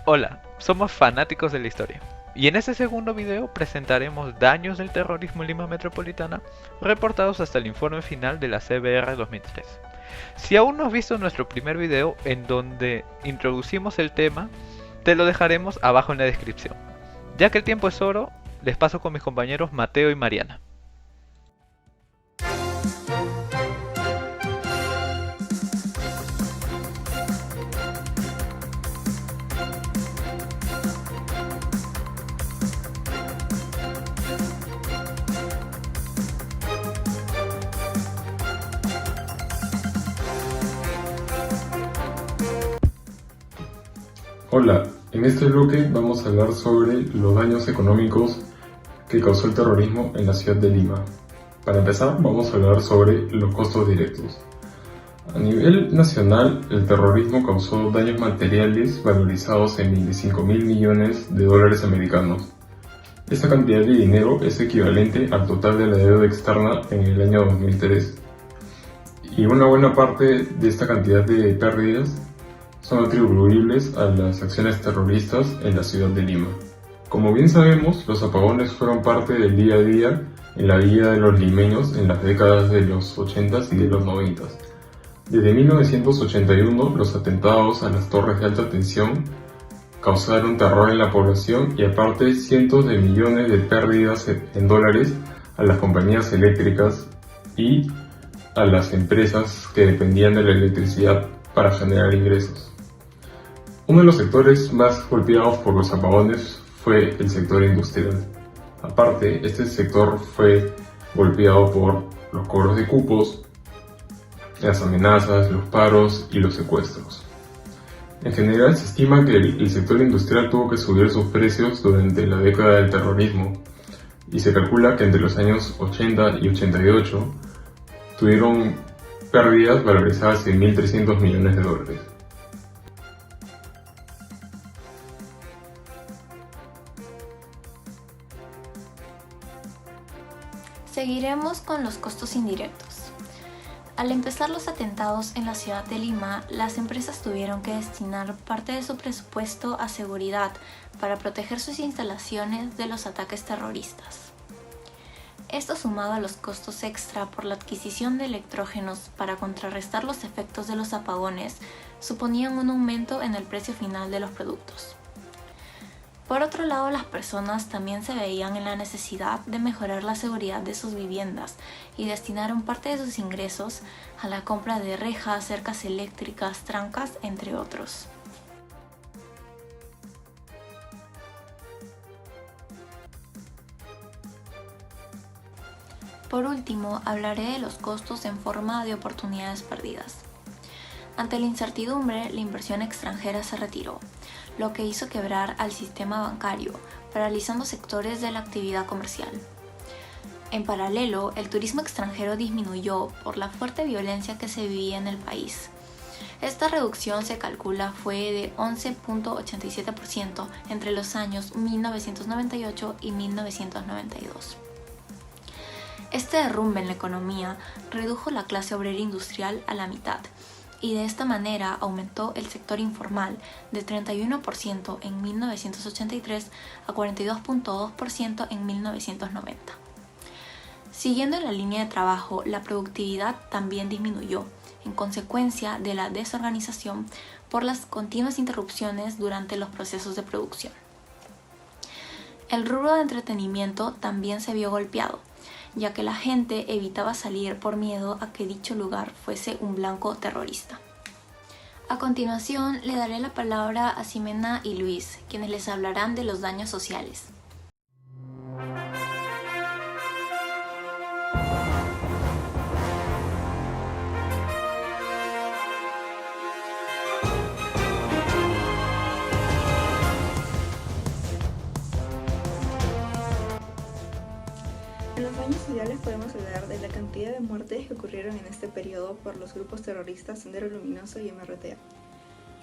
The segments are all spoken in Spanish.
Hola, somos fanáticos de la historia, y en este segundo video presentaremos daños del terrorismo en Lima Metropolitana reportados hasta el informe final de la CBR 2003. Si aún no has visto nuestro primer video en donde introducimos el tema, te lo dejaremos abajo en la descripción. Ya que el tiempo es oro, les paso con mis compañeros Mateo y Mariana. Hola, en este bloque vamos a hablar sobre los daños económicos que causó el terrorismo en la ciudad de Lima. Para empezar, vamos a hablar sobre los costos directos. A nivel nacional, el terrorismo causó daños materiales valorizados en 25.000 millones de dólares americanos. Esta cantidad de dinero es equivalente al total de la deuda externa en el año 2003. Y una buena parte de esta cantidad de pérdidas son atribuibles a las acciones terroristas en la ciudad de Lima. Como bien sabemos, los apagones fueron parte del día a día en la vida de los limeños en las décadas de los 80s y de los 90s. Desde 1981, los atentados a las torres de alta tensión causaron terror en la población y aparte cientos de millones de pérdidas en dólares a las compañías eléctricas y a las empresas que dependían de la electricidad para generar ingresos. Uno de los sectores más golpeados por los apagones fue el sector industrial. Aparte, este sector fue golpeado por los cobros de cupos, las amenazas, los paros y los secuestros. En general, se estima que el sector industrial tuvo que subir sus precios durante la década del terrorismo y se calcula que entre los años 80 y 88 tuvieron pérdidas valorizadas en 1.300 millones de dólares. Seguiremos con los costos indirectos. Al empezar los atentados en la ciudad de Lima, las empresas tuvieron que destinar parte de su presupuesto a seguridad para proteger sus instalaciones de los ataques terroristas. Esto sumado a los costos extra por la adquisición de electrógenos para contrarrestar los efectos de los apagones, suponían un aumento en el precio final de los productos. Por otro lado, las personas también se veían en la necesidad de mejorar la seguridad de sus viviendas y destinaron parte de sus ingresos a la compra de rejas, cercas eléctricas, trancas, entre otros. Por último, hablaré de los costos en forma de oportunidades perdidas. Ante la incertidumbre, la inversión extranjera se retiró, lo que hizo quebrar al sistema bancario, paralizando sectores de la actividad comercial. En paralelo, el turismo extranjero disminuyó por la fuerte violencia que se vivía en el país. Esta reducción se calcula fue de 11.87% entre los años 1998 y 1992. Este derrumbe en la economía redujo la clase obrera industrial a la mitad, y de esta manera aumentó el sector informal de 31% en 1983 a 42.2% en 1990. Siguiendo la línea de trabajo, la productividad también disminuyó, en consecuencia de la desorganización por las continuas interrupciones durante los procesos de producción. El rubro de entretenimiento también se vio golpeado, ya que la gente evitaba salir por miedo a que dicho lugar fuese un blanco terrorista. A continuación, le daré la palabra a Ximena y Luis, quienes les hablarán de los daños sociales. En los daños sociales podemos hablar de la cantidad de muertes que ocurrieron en este periodo por los grupos terroristas Sendero Luminoso y MRTA,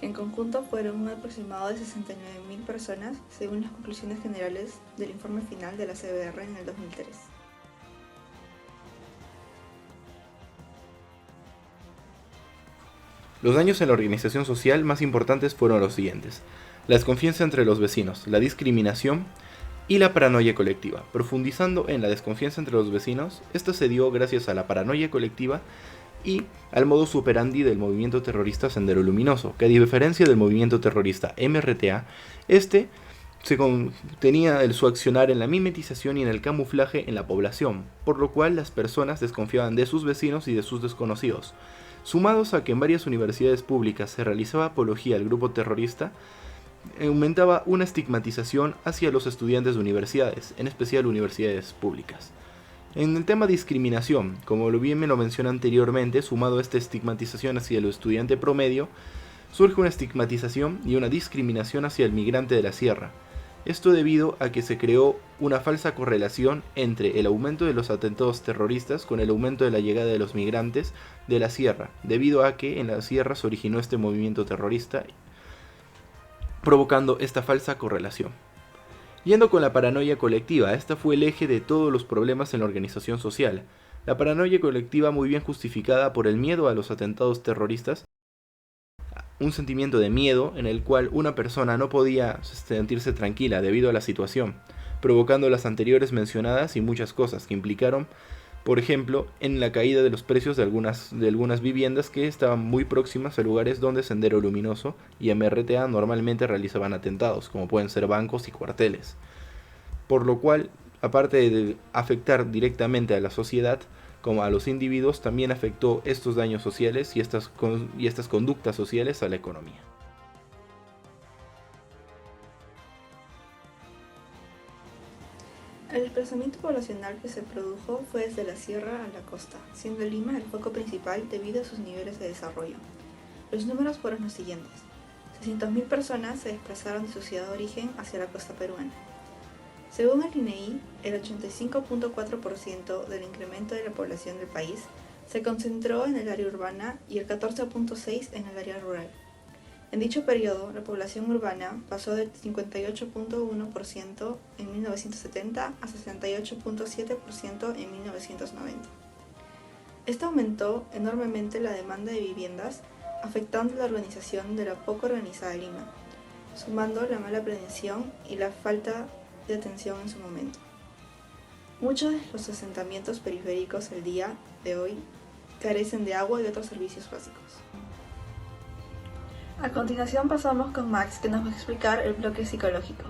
que en conjunto fueron un aproximado de 69.000 personas, según las conclusiones generales del informe final de la CBR en el 2003. Los daños en la organización social más importantes fueron los siguientes: la desconfianza entre los vecinos, la discriminación y la paranoia colectiva. Profundizando en la desconfianza entre los vecinos, esto se dio gracias a la paranoia colectiva y al modus operandi del movimiento terrorista Sendero Luminoso, que a diferencia del movimiento terrorista MRTA, tenía su accionar en la mimetización y en el camuflaje en la población, por lo cual las personas desconfiaban de sus vecinos y de sus desconocidos. Sumados a que en varias universidades públicas se realizaba apología al grupo terrorista, aumentaba una estigmatización hacia los estudiantes de universidades, en especial universidades públicas. En el tema discriminación, como bien me lo mencioné anteriormente, sumado a esta estigmatización hacia el estudiante promedio, surge una estigmatización y una discriminación hacia el migrante de la sierra. Esto debido a que se creó una falsa correlación entre el aumento de los atentados terroristas con el aumento de la llegada de los migrantes de la sierra, debido a que en la sierra se originó este movimiento terrorista, provocando esta falsa correlación. Yendo con la paranoia colectiva, esta fue el eje de todos los problemas en la organización social. La paranoia colectiva, muy bien justificada por el miedo a los atentados terroristas, un sentimiento de miedo en el cual una persona no podía sentirse tranquila debido a la situación, provocando las anteriores mencionadas y muchas cosas que implicaron, por ejemplo, en la caída de los precios de algunas viviendas que estaban muy próximas a lugares donde Sendero Luminoso y MRTA normalmente realizaban atentados, como pueden ser bancos y cuarteles. Por lo cual, aparte de afectar directamente a la sociedad, como a los individuos, también afectó estos daños sociales y estas conductas sociales a la economía. El desplazamiento poblacional que se produjo fue desde la sierra a la costa, siendo Lima el foco principal debido a sus niveles de desarrollo. Los números fueron los siguientes: 600.000 personas se desplazaron de su ciudad de origen hacia la costa peruana. Según el INEI, el 85.4% del incremento de la población del país se concentró en el área urbana y el 14.6% en el área rural. En dicho periodo, la población urbana pasó del 58.1% en 1970 a 68.7% en 1990. Esto aumentó enormemente la demanda de viviendas, afectando la organización de la poco organizada Lima, sumando la mala prevención y la falta de atención en su momento. Muchos de los asentamientos periféricos el día de hoy carecen de agua y otros servicios básicos. A continuación pasamos con Max, que nos va a explicar el bloque psicológico.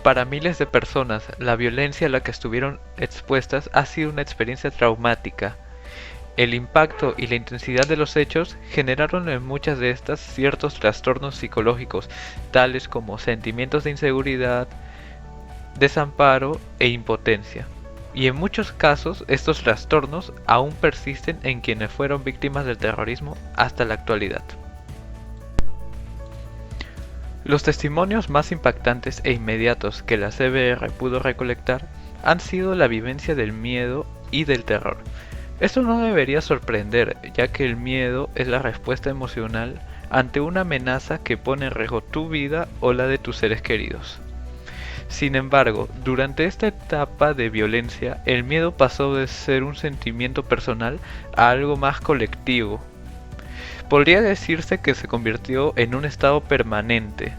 Para miles de personas, la violencia a la que estuvieron expuestas ha sido una experiencia traumática. El impacto y la intensidad de los hechos generaron en muchas de estas ciertos trastornos psicológicos, tales como sentimientos de inseguridad, desamparo e impotencia. Y en muchos casos estos trastornos aún persisten en quienes fueron víctimas del terrorismo hasta la actualidad. Los testimonios más impactantes e inmediatos que la CBR pudo recolectar han sido la vivencia del miedo y del terror. Esto no debería sorprender, ya que el miedo es la respuesta emocional ante una amenaza que pone en riesgo tu vida o la de tus seres queridos. Sin embargo, durante esta etapa de violencia, el miedo pasó de ser un sentimiento personal a algo más colectivo. Podría decirse que se convirtió en un estado permanente.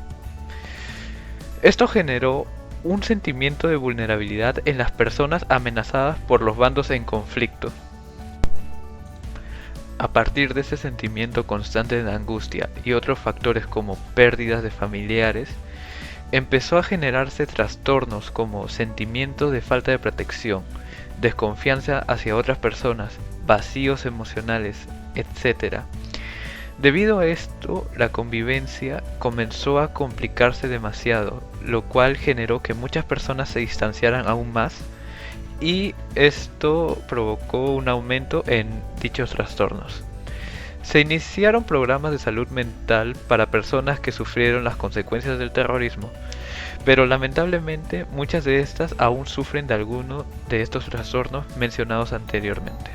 Esto generó un sentimiento de vulnerabilidad en las personas amenazadas por los bandos en conflicto. A partir de ese sentimiento constante de angustia y otros factores como pérdidas de familiares, empezó a generarse trastornos como sentimientos de falta de protección, desconfianza hacia otras personas, vacíos emocionales, etc. Debido a esto, la convivencia comenzó a complicarse demasiado, lo cual generó que muchas personas se distanciaran aún más, y esto provocó un aumento en dichos trastornos. Se iniciaron programas de salud mental para personas que sufrieron las consecuencias del terrorismo, pero lamentablemente muchas de estas aún sufren de alguno de estos trastornos mencionados anteriormente.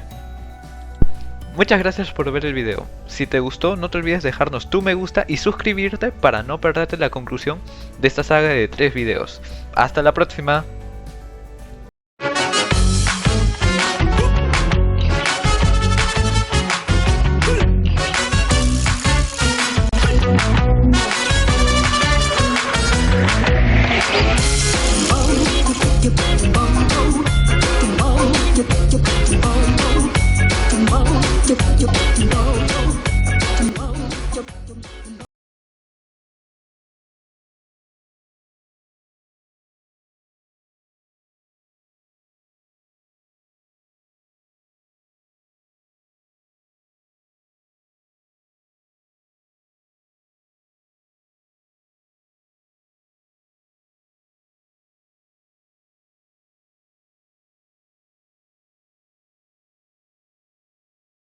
Muchas gracias por ver el video. Si te gustó, no te olvides dejarnos tu me gusta y suscribirte para no perderte la conclusión de esta saga de 3 videos. ¡Hasta la próxima!